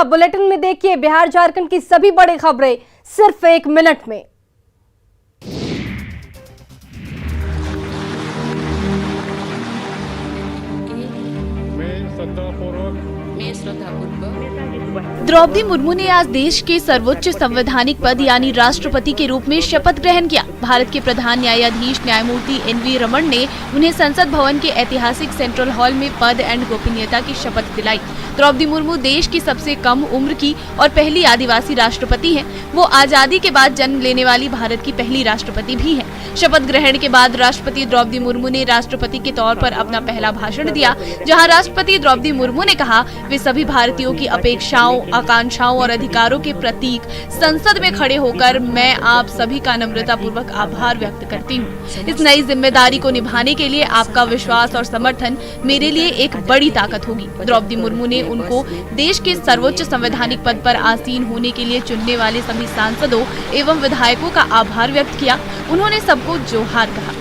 Bulletin में देखिए बिहार झारखंड की सभी बड़ी खबरें सिर्फ 1 मिनट में। द्रौपदी मुर्मू ने आज देश के सर्वोच्च संवैधानिक पद यानी राष्ट्रपति के रूप में शपथ ग्रहण किया। भारत के प्रधान न्यायाधीश न्यायमूर्ति एन.वी. रमन ने उन्हें संसद भवन के ऐतिहासिक सेंट्रल हॉल में पद एंड गोपनीयता की शपथ दिलाई। द्रौपदी मुर्मू देश की सबसे कम उम्र की और पहली आदिवासी राष्ट्रपति हैं। वो आजादी के बाद जन्म लेने वाली भारत की पहली राष्ट्रपति भी हैं। शपथ ग्रहण के बाद राष्ट्रपति द्रौपदी मुर्मू ने राष्ट्रपति के तौर पर अपना पहला भाषण दिया, जहां राष्ट्रपति द्रौपदी मुर्मू ने कहा वे सभी भारतीयों की अपेक्षाओं, आकांक्षाओं और अधिकारों के प्रतीक संसद में खड़े होकर मैं आप सभी का नम्रता पूर्वक आभार व्यक्त करती हूँ। इस नई जिम्मेदारी को निभाने के लिए आपका विश्वास और समर्थन मेरे लिए एक बड़ी ताकत होगी। द्रौपदी मुर्मू ने उनको देश के सर्वोच्च संवैधानिक पद पर आसीन होने के लिए चुनने वाले सभी सांसदों एवं विधायकों का आभार व्यक्त किया। उन्होंने सबको जोहार कहा।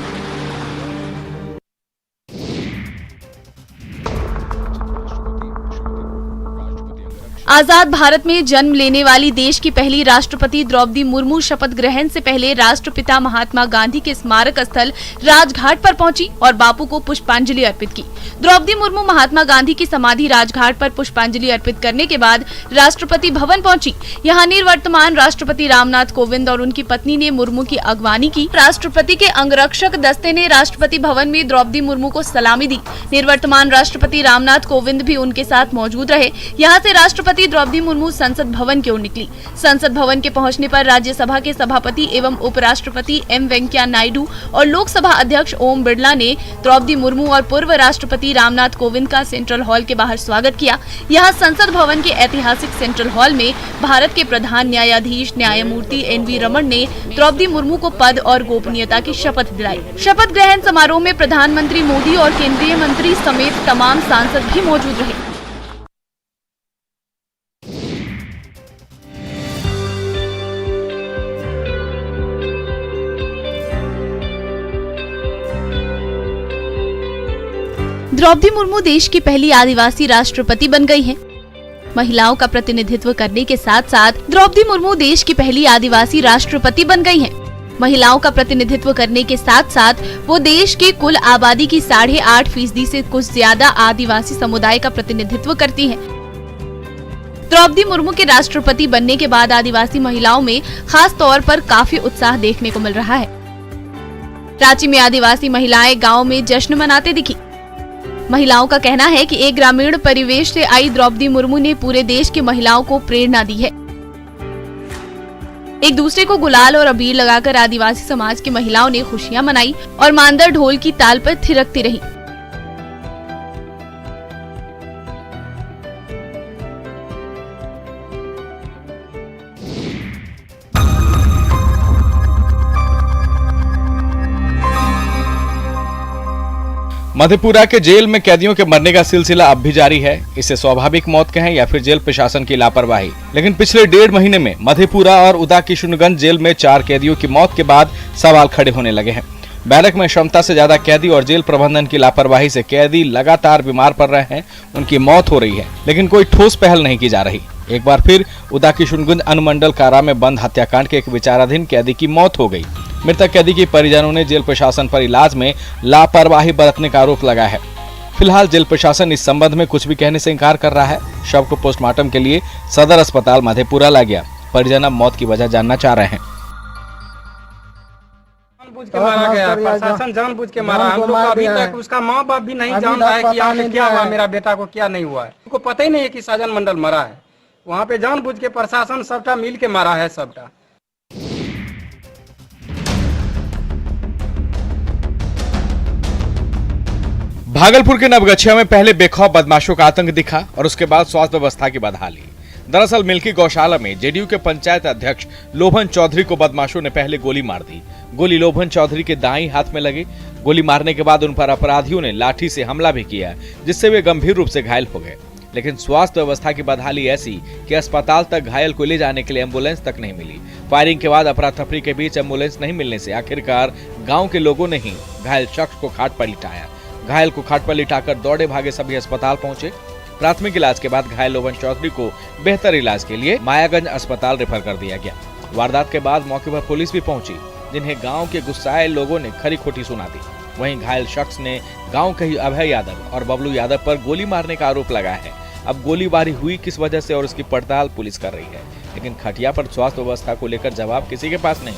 आजाद भारत में जन्म लेने वाली देश की पहली राष्ट्रपति द्रौपदी मुर्मू शपथ ग्रहण से पहले राष्ट्रपिता महात्मा गांधी के स्मारक स्थल राजघाट पर पहुंची और बापू को पुष्पांजलि अर्पित की। द्रौपदी मुर्मू महात्मा गांधी की समाधि राजघाट पर पुष्पांजलि अर्पित करने के बाद राष्ट्रपति भवन पहुंची। यहां निवर्तमान राष्ट्रपति रामनाथ कोविंद और उनकी पत्नी ने मुर्मू की अगवानी की। राष्ट्रपति के अंगरक्षक दस्ते ने राष्ट्रपति भवन में द्रौपदी मुर्मू को सलामी दी। निवर्तमान राष्ट्रपति रामनाथ कोविंद भी उनके साथ मौजूद रहे। यहाँ से राष्ट्रपति द्रौपदी मुर्मू संसद भवन की ओर निकली। संसद भवन के पहुंचने पर राज्यसभा के सभापति एवं उपराष्ट्रपति एम वेंकैया नायडू और लोकसभा अध्यक्ष ओम बिरला ने द्रौपदी मुर्मू और पूर्व राष्ट्रपति रामनाथ कोविंद का सेंट्रल हॉल के बाहर स्वागत किया। यहाँ संसद भवन के ऐतिहासिक सेंट्रल हॉल में भारत के प्रधान न्यायाधीश न्यायमूर्ति एन.वी. रमन ने द्रौपदी मुर्मू को पद और गोपनीयता की शपथ दिलाई। शपथ ग्रहण समारोह में प्रधानमंत्री मोदी और केंद्रीय मंत्री समेत तमाम सांसद भी मौजूद रहे। द्रौपदी मुर्मू देश की पहली आदिवासी राष्ट्रपति बन गई हैं। महिलाओं का प्रतिनिधित्व करने के साथ साथ द्रौपदी मुर्मू देश की पहली आदिवासी राष्ट्रपति बन गई हैं। महिलाओं का प्रतिनिधित्व करने के साथ साथ वो देश की कुल आबादी की 8.5% से कुछ ज्यादा आदिवासी समुदाय का प्रतिनिधित्व करती हैं। द्रौपदी मुर्मू के राष्ट्रपति बनने के बाद आदिवासी महिलाओं में खास तौर पर काफी उत्साह देखने को मिल रहा है। रांची में आदिवासी महिलाएं गाँव में जश्न मनाते दिखी। महिलाओं का कहना है कि एक ग्रामीण परिवेश से आई द्रौपदी मुर्मू ने पूरे देश की महिलाओं को प्रेरणा दी है। एक दूसरे को गुलाल और अबीर लगाकर आदिवासी समाज की महिलाओं ने खुशियां मनाई और मांदर ढोल की ताल पर थिरकती रही। मधेपुरा के जेल में कैदियों के मरने का सिलसिला अब भी जारी है। इसे स्वाभाविक मौत कहें या फिर जेल प्रशासन की लापरवाही, लेकिन पिछले 1.5 महीने में मधेपुरा और उदा किशुनगंज जेल में 4 कैदियों की मौत के बाद सवाल खड़े होने लगे हैं। बैरक में क्षमता से ज्यादा कैदी और जेल प्रबंधन की लापरवाही से कैदी लगातार बीमार पड़ रहे हैं, उनकी मौत हो रही है, लेकिन कोई ठोस पहल नहीं की जा रही। एक बार फिर उदा किशुनगंज अनुमंडल कारा में बंद हत्याकांड के एक विचाराधीन कैदी की मौत हो गई। मृतक कैदी के परिजनों ने जेल प्रशासन पर इलाज में लापरवाही बरतने का आरोप लगाया है। फिलहाल जेल प्रशासन इस संबंध में कुछ भी कहने से इंकार कर रहा है। शव को पोस्टमार्टम के लिए सदर अस्पताल मधेपुरा ला गया। परिजन अब मौत की वजह जानना चाह रहे हैं। जानबूझ के मारा गया, प्रशासन जानबूझ के मारा। हम लोग अभी तक उसका माँ बाप भी नहीं जान रहा है कि आखिर क्या हुआ, मेरा बेटा को क्या नहीं हुआ है। उनको पता ही नहीं है कि साजन मंडल मरा है। वहाँ पे जानबूझ के प्रशासन सबटा मिल के मारा है सबटा। भागलपुर के नवगछिया में पहले बेखौफ बदमाशों का आतंक दिखा और उसके बाद स्वास्थ्य व्यवस्था की बदहाली। दरअसल मिल्की गौशाला में जेडीयू के पंचायत अध्यक्ष लोभन चौधरी को बदमाशों ने पहले गोली मार दी। गोली लोभन चौधरी के दाईं हाथ में लगी। गोली मारने के बाद उन पर अपराधियों ने लाठी से हमला भी किया, जिससे वे गंभीर रूप से घायल हो गए। लेकिन स्वास्थ्य व्यवस्था की बदहाली ऐसी कि अस्पताल तक घायल को ले जाने के लिए एम्बुलेंस तक नहीं मिली। फायरिंग के बाद अफरा तफरी के बीच एम्बुलेंस नहीं मिलने से आखिरकार गाँव के लोगों ने ही घायल शख्स को खाट पर लिटाया। घायल को खाट पर लिटाकर दौड़े भागे सभी अस्पताल पहुंचे। प्राथमिक इलाज के बाद घायल लोवन चौधरी को बेहतर इलाज के लिए मायागंज अस्पताल रेफर कर दिया गया। वारदात के बाद मौके पर पुलिस भी पहुंची, जिन्हें गांव के गुस्साए लोगों ने खरी खोटी सुना दी। वहीं घायल शख्स ने गांव के ही अभय यादव और बबलू यादव पर गोली मारने का आरोप लगाया है। अब गोलीबारी हुई किस वजह से और उसकी पड़ताल पुलिस कर रही है, लेकिन खटिया पर स्वास्थ्य व्यवस्था को लेकर जवाब किसी के पास नहीं।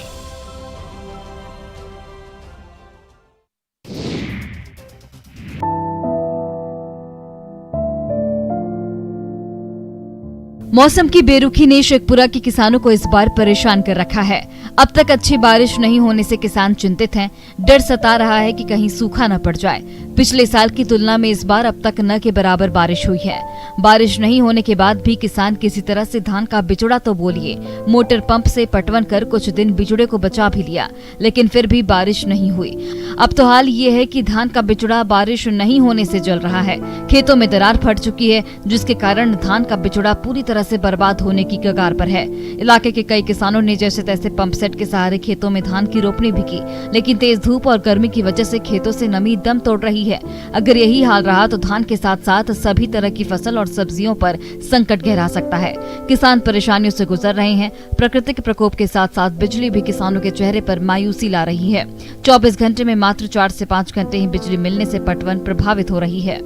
मौसम की बेरुखी ने शेखपुरा के किसानों को इस बार परेशान कर रखा है। अब तक अच्छी बारिश नहीं होने से किसान चिंतित हैं। डर सता रहा है कि कहीं सूखा न पड़ जाए। पिछले साल की तुलना में इस बार अब तक न के बराबर बारिश हुई है। बारिश नहीं होने के बाद भी किसान किसी तरह से धान का बिचड़ा तो बोलिए मोटर पंप से पटवन कर कुछ दिन बिचड़े को बचा भी लिया, लेकिन फिर भी बारिश नहीं हुई। अब तो हाल ये है कि धान का बिचड़ा बारिश नहीं होने से जल रहा है। खेतों में दरार फट चुकी है, जिसके कारण धान का बिचड़ा पूरी तरह से बर्बाद होने की कगार पर है। इलाके के कई किसानों ने जैसे तैसे पंप सेट के सहारे खेतों में धान की रोपनी भी की, लेकिन तेज धूप और गर्मी की वजह से खेतों से नमी दम तोड़ रही है। अगर यही हाल रहा तो धान के साथ साथ सभी तरह की फसल और सब्जियों पर संकट गहरा सकता है। किसान परेशानियों से गुजर रहे हैं। प्राकृतिक प्रकोप के साथ साथ बिजली भी किसानों के चेहरे पर मायूसी ला रही है। 24 घंटे में मात्र 4 से 5 घंटे ही बिजली मिलने से पटवन प्रभावित हो रही है।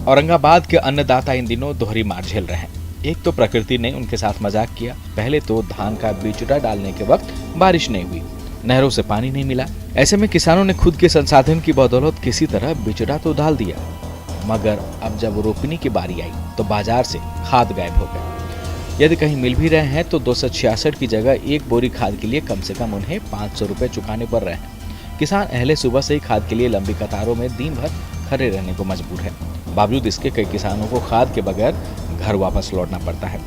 औरंगाबाद के अन्नदाता इन दिनों दोहरी मार झेल रहे हैं। एक तो प्रकृति ने उनके साथ मजाक किया। पहले तो धान का बिचड़ा डालने के वक्त बारिश नहीं हुई, नहरों से पानी नहीं मिला। ऐसे में किसानों ने खुद के संसाधन की बदौलत किसी तरह बिचड़ा तो डाल दिया, मगर अब जब रोपनी की बारी आई तो बाजार से खाद गायब हो गए। यदि कहीं मिल भी रहे हैं तो 266 की जगह एक बोरी खाद के लिए कम से कम उन्हें 500 रुपए चुकाने पड़ रहे हैं। किसान अहले सुबह से ही खाद के लिए लंबी कतारों में दिन भर खड़े रहने को मजबूर है। बावजूद इसके कई किसानों को खाद के बगैर घर वापस लौटना पड़ता है।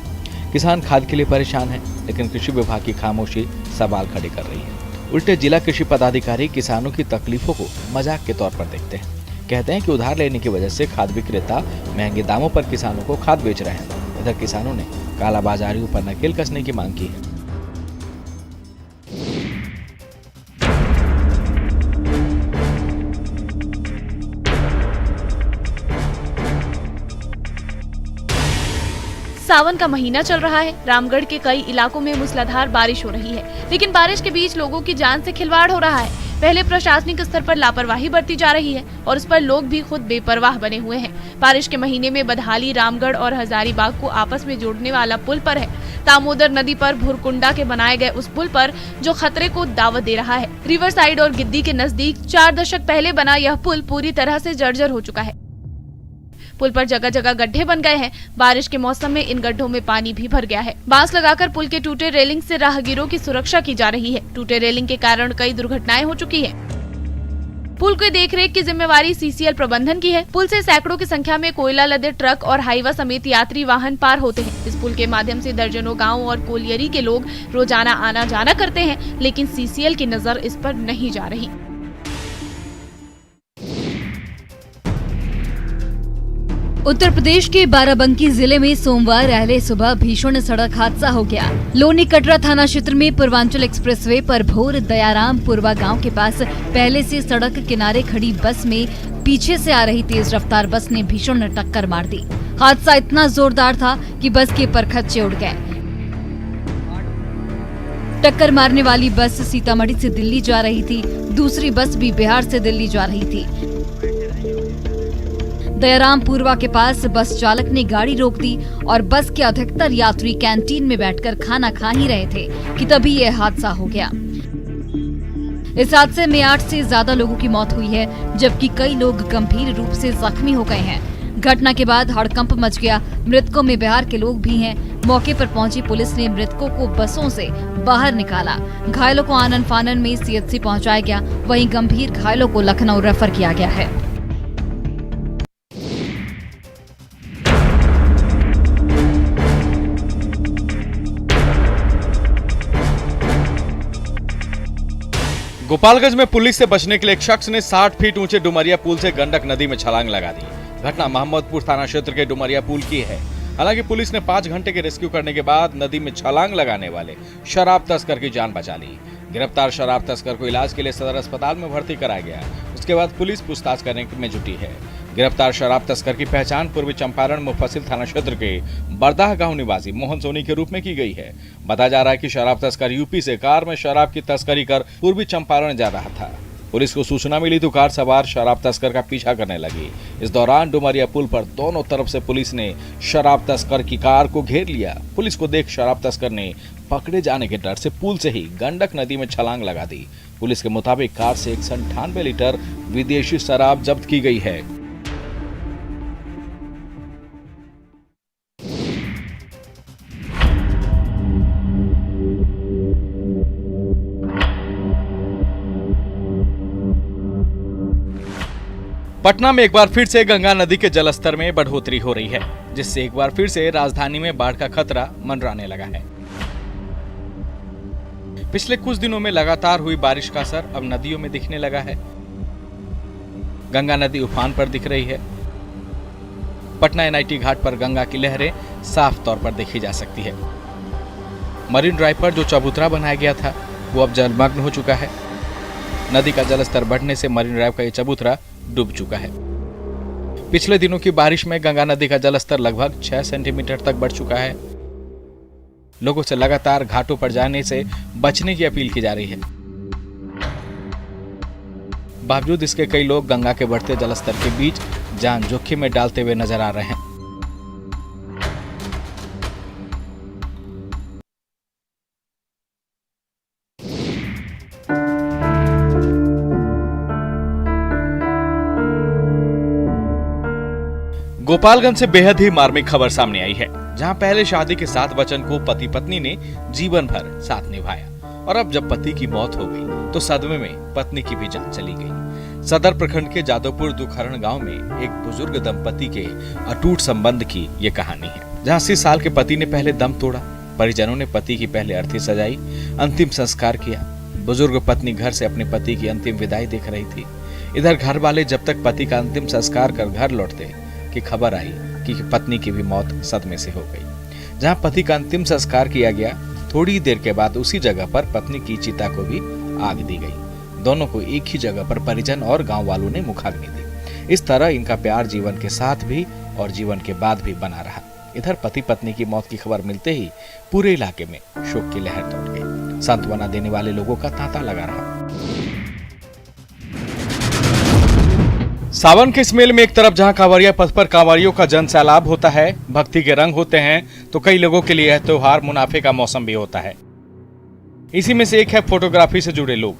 किसान खाद के लिए परेशान है, लेकिन कृषि विभाग की खामोशी सवाल खड़े कर रही है। उल्टे जिला कृषि पदाधिकारी किसानों की तकलीफों को मजाक के तौर पर देखते हैं। कहते हैं कि उधार लेने की वजह से खाद विक्रेता महंगे दामों पर किसानों को खाद बेच रहे हैं। इधर किसानों ने कालाबाजारियों पर नकेल कसने की मांग की है। सावन का महीना चल रहा है। रामगढ़ के कई इलाकों में मूसलाधार बारिश हो रही है, लेकिन बारिश के बीच लोगों की जान से खिलवाड़ हो रहा है। पहले प्रशासनिक स्तर पर लापरवाही बरती जा रही है और उस पर लोग भी खुद बेपरवाह बने हुए हैं। बारिश के महीने में बदहाली रामगढ़ और हजारीबाग को आपस में जोड़ने वाला पुल पर है। दामोदर नदी पर भुरकुंडा के बनाए गए उस पुल पर जो खतरे को दावत दे रहा है। रिवर साइड और गिद्दी के नजदीक 4 दशक पहले बना यह पुल पूरी तरह से जर्जर हो चुका है। पुल पर जगह जगह गड्ढे बन गए हैं। बारिश के मौसम में इन गड्ढों में पानी भी भर गया है। बांस लगाकर पुल के टूटे रेलिंग से राहगीरों की सुरक्षा की जा रही है। टूटे रेलिंग के कारण कई दुर्घटनाएं हो चुकी है। पुल की देखरेख की जिम्मेवारी सीसीएल प्रबंधन की है। पुल से सैकड़ों की संख्या में कोयला लदे ट्रक और हाईवा समेत यात्री वाहन पार होते हैं। इस पुल के माध्यम से दर्जनों गाँव और कोलियरी के लोग रोजाना आना जाना करते हैं, लेकिन सीसीएल की नजर इस पर नहीं जा रही। उत्तर प्रदेश के बाराबंकी जिले में सोमवार अहले सुबह भीषण सड़क हादसा हो गया। लोनी कटरा थाना क्षेत्र में पूर्वांचल एक्सप्रेसवे पर भोर दयाराम पुरवा गांव के पास पहले से सड़क किनारे खड़ी बस में पीछे से आ रही तेज रफ्तार बस ने भीषण टक्कर मार दी। हादसा इतना जोरदार था कि बस के परखच्चे उड़ गए। टक्कर मारने वाली बस सीतामढ़ी से दिल्ली जा रही थी, दूसरी बस भी बिहार से दिल्ली जा रही थी। दयाराम पूर्वा के पास बस चालक ने गाड़ी रोक दी और बस के अधिकतर यात्री कैंटीन में बैठकर खाना खा ही रहे थे कि तभी यह हादसा हो गया। इस हादसे में 8 से ज्यादा लोगों की मौत हुई है, जबकि कई लोग गंभीर रूप से जख्मी हो गए हैं। घटना के बाद हड़कंप मच गया। मृतकों में बिहार के लोग भी हैं। मौके पर पहुंची पुलिस ने मृतकों को बसों से बाहर निकाला। घायलों को आनन फानन में सीएचसी पहुंचाया गया। वहीं गंभीर घायलों को लखनऊ रेफर किया गया है। गोपालगंज में पुलिस से बचने के लिए एक शख्स ने 60 फीट ऊंचे डुमरिया पुल से गंडक नदी में छलांग लगा दी। घटना मोहम्मदपुर थाना क्षेत्र के डुमरिया पुल की है। हालांकि पुलिस ने 5 घंटे के रेस्क्यू करने के बाद नदी में छलांग लगाने वाले शराब तस्कर की जान बचा ली। गिरफ्तार शराब तस्कर को इलाज के लिए सदर अस्पताल में भर्ती कराया गया। उसके बाद पुलिस पूछताछ करने में जुटी है। गिरफ्तार शराब तस्कर की पहचान पूर्वी चंपारण मुफस्सिल थाना क्षेत्र के बरदाह गांव निवासी मोहन सोनी के रूप में की गई है। बताया जा रहा है कि शराब तस्कर यूपी से कार में शराब की तस्करी कर पूर्वी चंपारण जा रहा था। पुलिस को सूचना मिली तो कार सवार शराब तस्कर का पीछा करने लगी। इस दौरान डुमरिया पुल पर दोनों तरफ से पुलिस ने शराब तस्कर की कार को घेर लिया। पुलिस को देख शराब तस्कर ने पकड़े जाने के डर से पुल से ही गंडक नदी में छलांग लगा दी। पुलिस के मुताबिक कार से 198 लीटर विदेशी शराब जब्त की गई है। पटना में एक बार फिर से गंगा नदी के जलस्तर में बढ़ोतरी हो रही है, जिससे एक बार फिर से राजधानी में बाढ़ का खतरा मंडराने लगा है। पिछले कुछ दिनों में लगातार हुई बारिश का असर अब नदियों में दिखने लगा है। गंगा नदी उफान पर दिख रही है। पटना NIT घाट पर गंगा की लहरें साफ तौर पर देखी जा सकती है। मरीन ड्राइव पर जो चबूतरा बनाया गया था वो अब जलमग्न हो चुका है। नदी का जलस्तर बढ़ने से मरीन ड्राइव का ये चबूतरा डूब चुका है। पिछले दिनों की बारिश में गंगा नदी का जलस्तर लगभग 6 सेंटीमीटर तक बढ़ चुका है। लोगों से लगातार घाटों पर जाने से बचने की अपील की जा रही है। बावजूद इसके कई लोग गंगा के बढ़ते जलस्तर के बीच जान जोखिम में डालते हुए नजर आ रहे हैं। गोपालगंज से बेहद ही मार्मिक खबर सामने आई है, जहां पहले शादी के 7 बच्चन को पति पत्नी ने जीवन भर साथ निभाया और अब जब पति की मौत हो गई तो सदमे में पत्नी की भी जान चली गई। सदर प्रखंड के जादवपुर दुखहरण गांव में एक बुजुर्ग दंपति के अटूट संबंध की ये कहानी है, जहां 80 साल के पति ने पहले दम तोड़ा। परिजनों ने पति की पहले अर्थी सजाई, अंतिम संस्कार किया। बुजुर्ग पत्नी घर से अपने पति की अंतिम विदाई देख रही थी। इधर घर वाले जब तक पति का अंतिम संस्कार कर घर लौटते कि खबर आई कि पत्नी की भी मौत सदमे से हो गई। जहां पति का अंतिम संस्कार किया गया, थोड़ी देर के बाद उसी जगह पर पत्नी की चिता को भी आग दी गई। दोनों को एक ही जगह पर परिजन और गांव वालों ने मुखाग्नि दी। इस तरह इनका प्यार जीवन के साथ भी और जीवन के बाद भी बना रहा। इधर पति पत्नी की मौत की खबर मिलते ही पूरे इलाके में शोक की लहर दौड़ गई। सांत्वना देने वाले लोगों का तांता लगा रहा। सावन के इस मेले में एक तरफ जहां कांवरिया पथ पर कांवरियों का जन सैलाब होता है, भक्ति के रंग होते हैं, तो कई लोगों के लिए यह त्योहार मुनाफे का मौसम भी होता है। इसी में से एक है फोटोग्राफी से जुड़े लोग,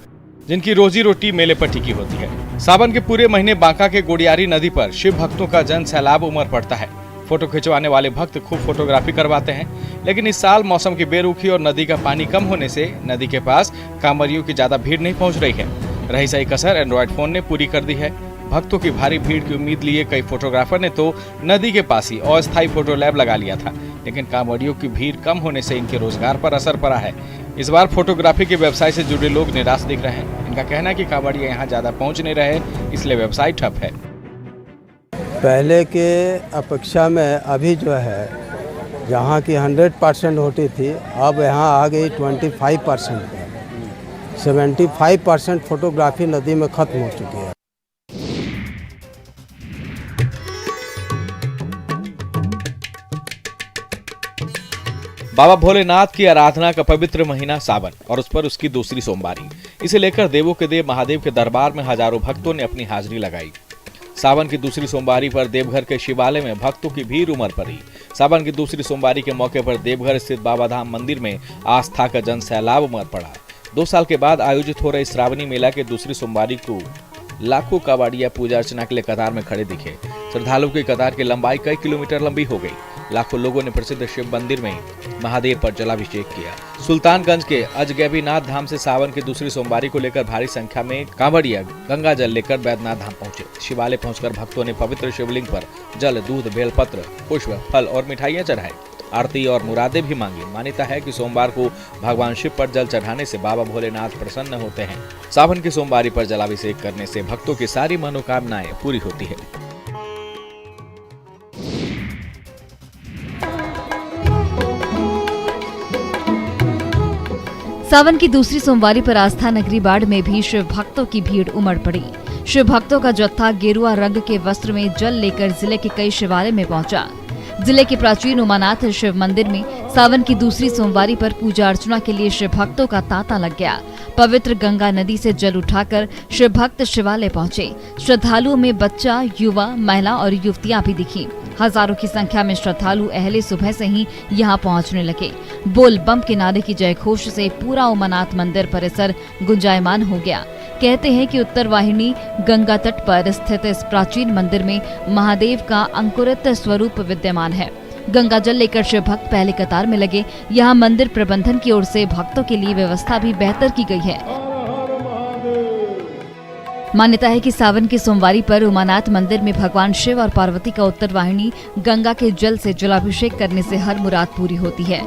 जिनकी रोजी रोटी मेले पर टिकी होती है। सावन के पूरे महीने बांका के गोडियारी नदी पर शिव भक्तों का जन सैलाब उमड़ पड़ता है। फोटो खिंचवाने वाले भक्त खूब फोटोग्राफी करवाते हैं, लेकिन इस साल मौसम की बेरुखी और नदी का पानी कम होने से नदी के पास कांवरियों की ज्यादा भीड़ नहीं पहुंच रही है। रही सही कसर एंड्रॉइड फोन ने पूरी कर दी है। भक्तों की भारी भीड़ की उम्मीद लिए कई फोटोग्राफर ने तो नदी के पास ही अस्थायी फोटो लैब लगा लिया था, लेकिन कांवरियों की भीड़ कम होने से इनके रोजगार पर असर पड़ा है। इस बार फोटोग्राफी के व्यवसाय से जुड़े लोग निराश दिख रहे हैं। इनका कहना है कि कांवरिया यहाँ ज्यादा पहुँच नहीं रहे, इसलिए व्यवसाय ठप है। पहले के अपेक्षा में अभी जो है, जहाँ की 100% होती थी, अब यहाँ आ गई 25% पर। 75% फोटोग्राफी नदी में खत्म हो चुकी है। बाबा भोलेनाथ की आराधना का पवित्र महीना सावन और उस पर उसकी दूसरी सोमवारी, इसे लेकर देवों के देव महादेव के दरबार में हजारों भक्तों ने अपनी हाजिरी लगाई। सावन की दूसरी सोमवारी पर देवघर के शिवालय में भक्तों की भीड़ उमड़ पड़ी। सावन की दूसरी सोमवारी के मौके पर देवघर स्थित बाबा धाम मंदिर में आस्था का जन सैलाब उमड़ पड़ा। 2 साल के बाद आयोजित हो रहे श्रावणी मेला के दूसरी सोमवारी को लाखों कांवड़िया पूजा अर्चना के लिए कतार में खड़े दिखे। श्रद्धालुओं की कतार की लंबाई कई किलोमीटर लंबी हो गई। लाखों लोगों ने प्रसिद्ध शिव मंदिर में महादेव पर जलाभिषेक किया। सुल्तानगंज के अजगैबीनाथ धाम से सावन की दूसरी सोमवारी को लेकर भारी संख्या में कांवड़िया गंगा जल लेकर बैद्यनाथ धाम पहुंचे। शिवालय पहुंचकर भक्तों ने पवित्र शिवलिंग पर जल, दूध, बेलपत्र, पुष्प, फल और मिठाइयां चढ़ाई। आरती और मुरादे भी मांगी। मान्यता है कि सोमवार को भगवान शिव पर जल चढ़ाने से बाबा भोलेनाथ प्रसन्न होते हैं। सावन की सोमवारी पर जलाभिषेक करने से भक्तों की सारी मनोकामनाएं पूरी होती है। सावन की दूसरी सोमवारी पर आस्था नगरी बाढ़ में भी शिव भक्तों की भीड़ उमड़ पड़ी। शिव भक्तों का जत्था गेरुआ रंग के वस्त्र में जल लेकर जिले के कई शिवालय में पहुंचा। जिले के प्राचीन उमानाथ शिव मंदिर में सावन की दूसरी सोमवारी पर पूजा अर्चना के लिए शिव भक्तों का तांता लग गया। पवित्र गंगा नदी से जल उठाकर शिव भक्त शिवालय पहुंचे। श्रद्धालुओं में बच्चा, युवा, महिला और युवतियां भी दिखी। हजारों की संख्या में श्रद्धालु अहले सुबह से ही यहां पहुंचने लगे। बोल बम के नारे की जय घोष से पूरा उमानाथ मंदिर परिसर गुंजायमान हो गया। कहते हैं कि उत्तर वाहिनी गंगा तट पर स्थित इस प्राचीन मंदिर में महादेव का अंकुरित स्वरूप विद्यमान है। गंगा जल लेकर शिव भक्त पहले कतार में लगे। यहाँ मंदिर प्रबंधन की ओर से भक्तों के लिए व्यवस्था भी बेहतर की गई है। मान्यता है कि सावन की सोमवारी पर उमानाथ मंदिर में भगवान शिव और पार्वती का उत्तर वाहिनी गंगा के जल से जलाभिषेक करने से हर मुराद पूरी होती है।